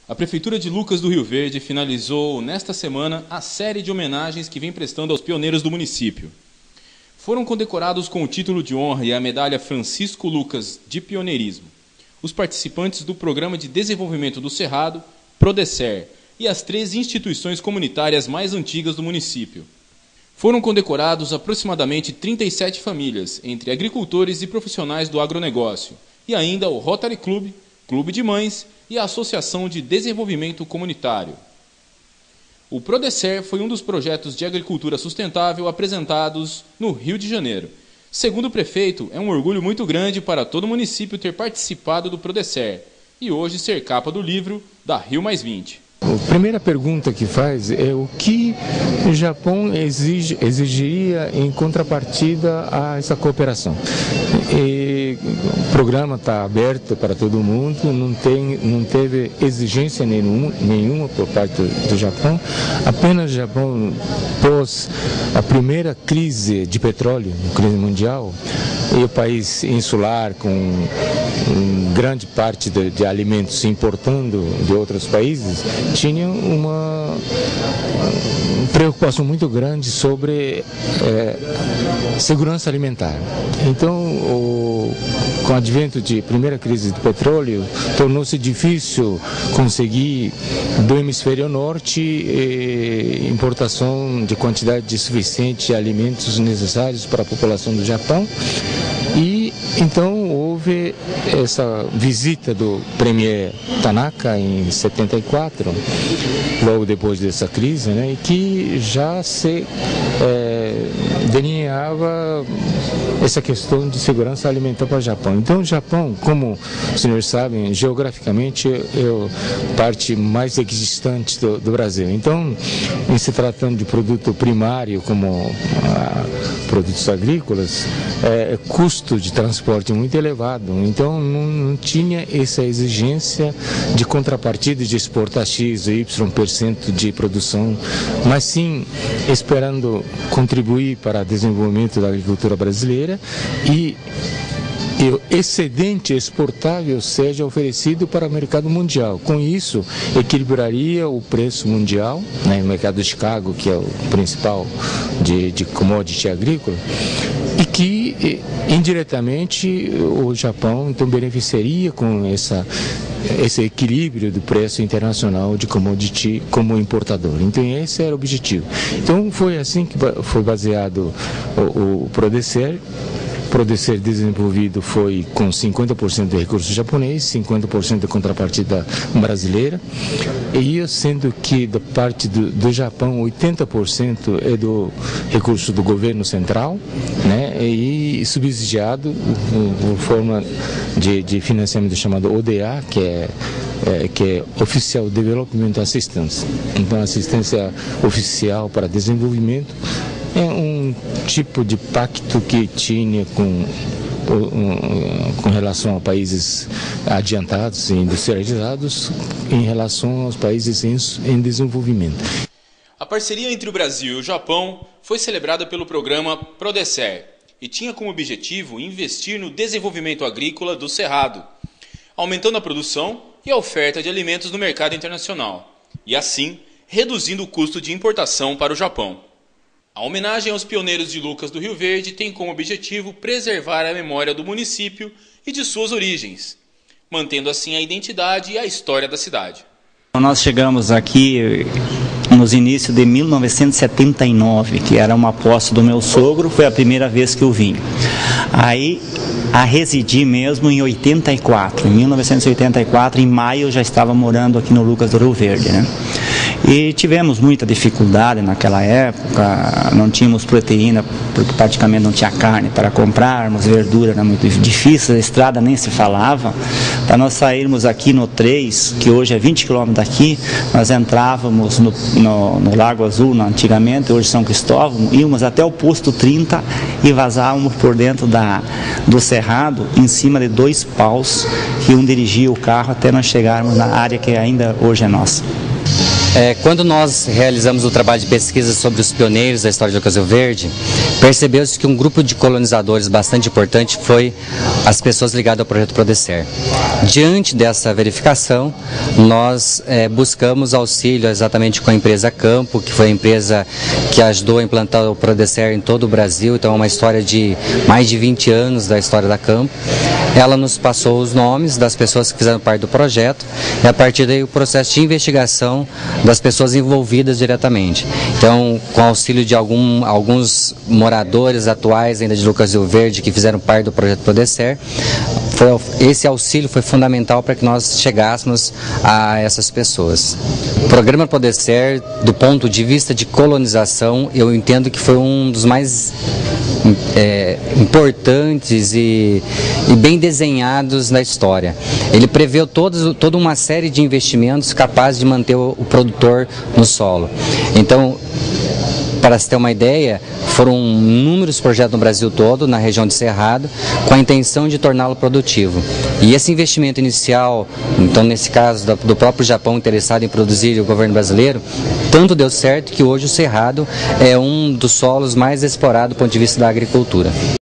A Prefeitura de Lucas do Rio Verde finalizou nesta semana a série de homenagens que vem prestando aos pioneiros do município. Foram condecorados com o título de honra e a medalha Francisco Lucas de Pioneirismo os participantes do Programa de Desenvolvimento do Cerrado, Prodecer, e as 3 instituições comunitárias mais antigas do município. Foram condecorados aproximadamente 37 famílias, entre agricultores e profissionais do agronegócio, e ainda o Rotary Club, Clube de Mães e a Associação de Desenvolvimento Comunitário. O Prodecer foi um dos projetos de agricultura sustentável apresentados no Rio de Janeiro. Segundo o prefeito, é um orgulho muito grande para todo o município ter participado do Prodecer e hoje ser capa do livro da Rio Mais 20. A primeira pergunta que faz é o que o Japão exigiria em contrapartida a essa cooperação. O programa está aberto para todo mundo, não teve exigência nenhuma por parte do Japão. Apenas o Japão, pós a primeira crise de petróleo, crise mundial, e o país insular com grande parte de alimentos importando de outros países, tinha uma preocupação muito grande sobre segurança alimentar. Então, com o advento de primeira crise de petróleo, tornou-se difícil conseguir do hemisfério norte importação de quantidade suficiente de alimentos necessários para a população do Japão. E então houve essa visita do premier Tanaka em 74, logo depois dessa crise, né, e que já se delineava essa questão de segurança alimentar para o Japão. Então o Japão, como os senhores sabem, geograficamente é a parte mais existente do Brasil. Então, em se tratando de produto primário como produtos agrícolas, custo de transporte muito elevado, então não tinha essa exigência de contrapartida de exportar X ou Y% de produção, mas sim esperando contribuir para o desenvolvimento da agricultura brasileira e o excedente exportável seja oferecido para o mercado mundial. Com isso, equilibraria o preço mundial, né, no mercado de Chicago, que é o principal de commodity agrícola, e que indiretamente o Japão então beneficiaria com esse equilíbrio do preço internacional de commodity como importador. Então esse era o objetivo. Então foi assim que foi baseado o Prodecer. O Prodecer desenvolvido foi com 50% de recurso japonês, 50% de contrapartida brasileira, e sendo que da parte do Japão 80% é do recurso do governo central, né, e subsidiado por forma de financiamento chamado ODA, que é Official Development Assistance. Então, assistência oficial para desenvolvimento é um tipo de pacto que tinha com relação a países adiantados e industrializados em relação aos países em desenvolvimento. A parceria entre o Brasil e o Japão foi celebrada pelo programa Prodecer e tinha como objetivo investir no desenvolvimento agrícola do Cerrado, aumentando a produção e a oferta de alimentos no mercado internacional, e assim reduzindo o custo de importação para o Japão. A homenagem aos pioneiros de Lucas do Rio Verde tem como objetivo preservar a memória do município e de suas origens, mantendo assim a identidade e a história da cidade. Nós chegamos aqui nos inícios de 1979, que era uma posse do meu sogro, foi a primeira vez que eu vim. Aí a residir mesmo em 84, em 1984, em maio eu já estava morando aqui no Lucas do Rio Verde, né? E tivemos muita dificuldade naquela época, não tínhamos proteína, porque praticamente não tinha carne para comprarmos, verdura era muito difícil, a estrada nem se falava. Para nós sairmos aqui no 3, que hoje é 20 km daqui, nós entrávamos no Lago Azul, antigamente, hoje São Cristóvão, íamos até o posto 30 e vazávamos por dentro do cerrado, em cima de 2 paus, que um dirigia o carro até nós chegarmos na área que ainda hoje é nossa. Quando nós realizamos o trabalho de pesquisa sobre os pioneiros da história de Lucas do Rio Verde, percebeu-se que um grupo de colonizadores bastante importante foi as pessoas ligadas ao projeto Prodecer. Diante dessa verificação, nós buscamos auxílio exatamente com a empresa Campo, que foi a empresa que ajudou a implantar o Prodecer em todo o Brasil, então é uma história de mais de 20 anos da história da Campo. Ela nos passou os nomes das pessoas que fizeram parte do projeto e a partir daí o processo de investigação das pessoas envolvidas diretamente. Então, com auxílio de alguns moradores atuais ainda de Lucas do Rio Verde que fizeram parte do projeto Prodecer, esse auxílio foi fundamental para que nós chegássemos a essas pessoas. O programa Prodecer, do ponto de vista de colonização, eu entendo que foi um dos mais importantes e bem desenhados na história. Ele preveu toda uma série de investimentos capazes de manter o produtor no solo. Então, para se ter uma ideia, foram inúmeros projetos no Brasil todo, na região de Cerrado, com a intenção de torná-lo produtivo. E esse investimento inicial, então nesse caso do próprio Japão interessado em produzir o governo brasileiro, tanto deu certo que hoje o Cerrado é um dos solos mais explorados do ponto de vista da agricultura.